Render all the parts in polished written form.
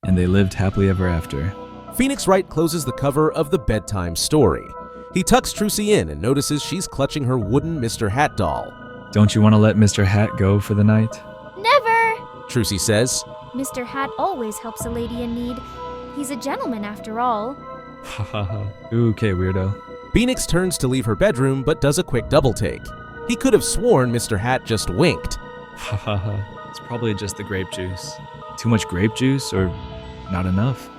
and they lived happily ever after. Phoenix Wright closes the cover of the bedtime story. He tucks Trucy in and notices she's clutching her wooden Mr. Hat doll. Don't you want to let Mr. Hat go for the night? Never! Trucy says. Mr. Hat always helps a lady in need. He's a gentleman after all. Ha ha ha. Okay, weirdo. Phoenix turns to leave her bedroom but does a quick double take. He could have sworn Mr. Hat just winked. Ha ha ha. It's probably just the grape juice. Too much grape juice or not enough?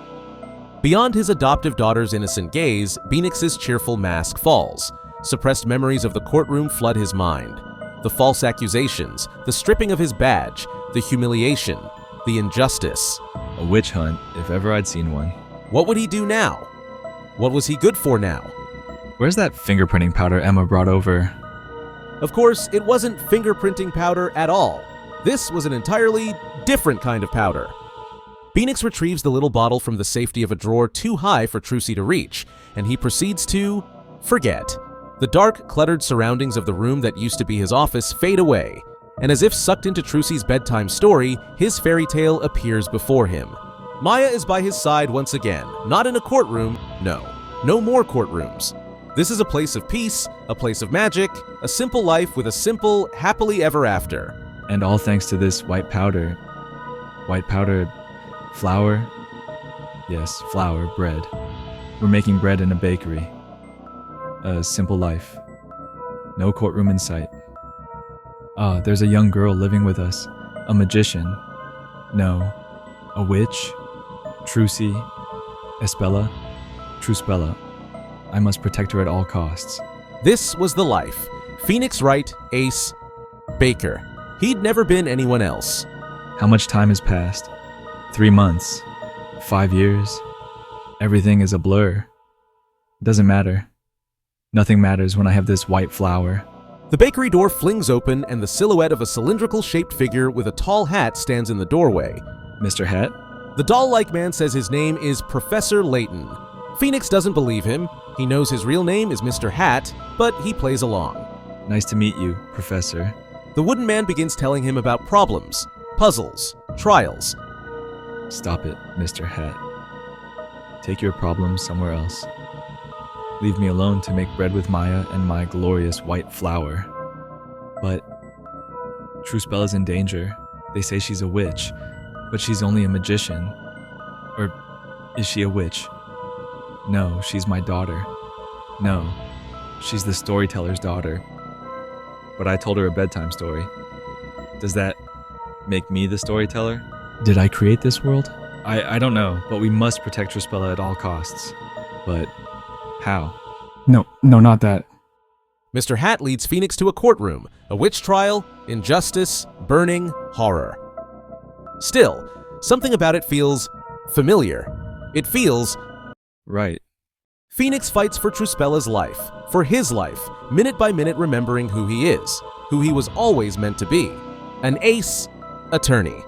Beyond his adoptive daughter's innocent gaze, Phoenix's cheerful mask falls. Suppressed memories of the courtroom flood his mind. The false accusations, the stripping of his badge, the humiliation, the injustice. A witch hunt, if ever I'd seen one. What would he do now? What was he good for now? Where's that fingerprinting powder Emma brought over? Of course, it wasn't fingerprinting powder at all. This was an entirely different kind of powder. Phoenix retrieves the little bottle from the safety of a drawer too high for Trucy to reach, and he proceeds to forget. The dark, cluttered surroundings of the room that used to be his office fade away, and as if sucked into Trucy's bedtime story, his fairy tale appears before him. Maya is by his side once again, not in a courtroom, no more courtrooms. This is a place of peace, a place of magic, a simple life with a simple, happily ever after. And all thanks to this white powder. White powder, flour? Yes, flour, bread. We're making bread in a bakery. A simple life. No courtroom in sight. Ah, there's a young girl living with us. A magician. No. A witch. Trucy. Espella. Truspella. I must protect her at all costs. This was the life. Phoenix Wright, Ace, Baker. He'd never been anyone else. How much time has passed? 3 months. 5 years. Everything is a blur. Doesn't matter. Nothing matters when I have this white flower. The bakery door flings open and the silhouette of a cylindrical-shaped figure with a tall hat stands in the doorway. Mr. Hat? The doll-like man says his name is Professor Layton. Phoenix doesn't believe him. He knows his real name is Mr. Hat, but he plays along. Nice to meet you, Professor. The wooden man begins telling him about problems, puzzles, trials. Stop it, Mr. Hat. Take your problems somewhere else. Leave me alone to make bread with Maya and my glorious white flour. But Truspell is in danger. They say she's a witch, but she's only a magician. Or is she a witch? No, she's my daughter. No, she's the storyteller's daughter. But I told her a bedtime story. Does that make me the storyteller? Did I create this world? I don't know, but we must protect Truspella at all costs. But how? No, not that. Mr. Hat leads Phoenix to a courtroom, a witch trial, injustice, burning, horror. Still, something about it feels familiar. It feels right. Phoenix fights for Truspella's life, for his life, minute by minute remembering who he is, who he was always meant to be, an ace attorney.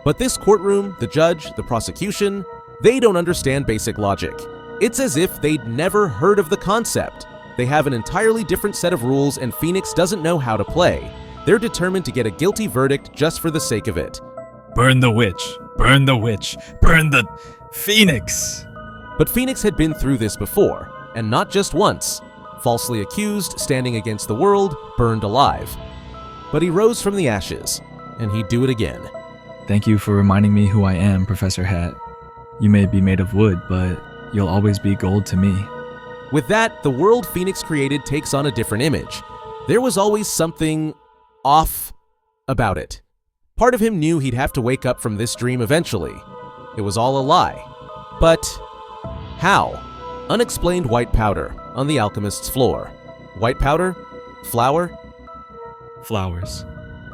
But this courtroom, the judge, the prosecution, they don't understand basic logic. It's as if they'd never heard of the concept. They have an entirely different set of rules and Phoenix doesn't know how to play. They're determined to get a guilty verdict just for the sake of it. Burn the witch! Burn the witch! Burn the Phoenix! But Phoenix had been through this before, and not just once. Falsely accused, standing against the world, burned alive. But he rose from the ashes, and he'd do it again. Thank you for reminding me who I am, Professor Hat. You may be made of wood, but you'll always be gold to me. With that, the world Phoenix created takes on a different image. There was always something off about it. Part of him knew he'd have to wake up from this dream eventually. It was all a lie. But how? Unexplained white powder on the alchemist's floor. White powder? Flour? Flowers.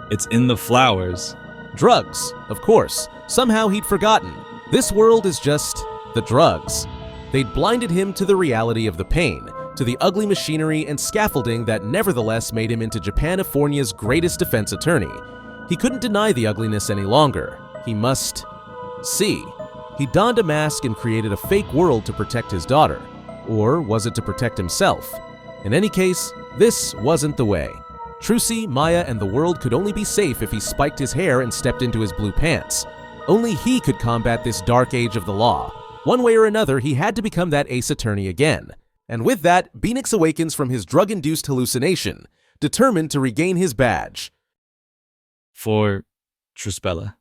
It's in the flowers. Drugs, of course. Somehow he'd forgotten. This world is just the drugs. They'd blinded him to the reality of the pain, to the ugly machinery and scaffolding that nevertheless made him into Japanifornia's greatest defense attorney. He couldn't deny the ugliness any longer. He must see. He donned a mask and created a fake world to protect his daughter. Or was it to protect himself? In any case, this wasn't the way. Trucy, Maya, and the world could only be safe if he spiked his hair and stepped into his blue pants. Only he could combat this dark age of the law. One way or another, he had to become that ace attorney again. And with that, Beanix awakens from his drug-induced hallucination, determined to regain his badge. For Truspella.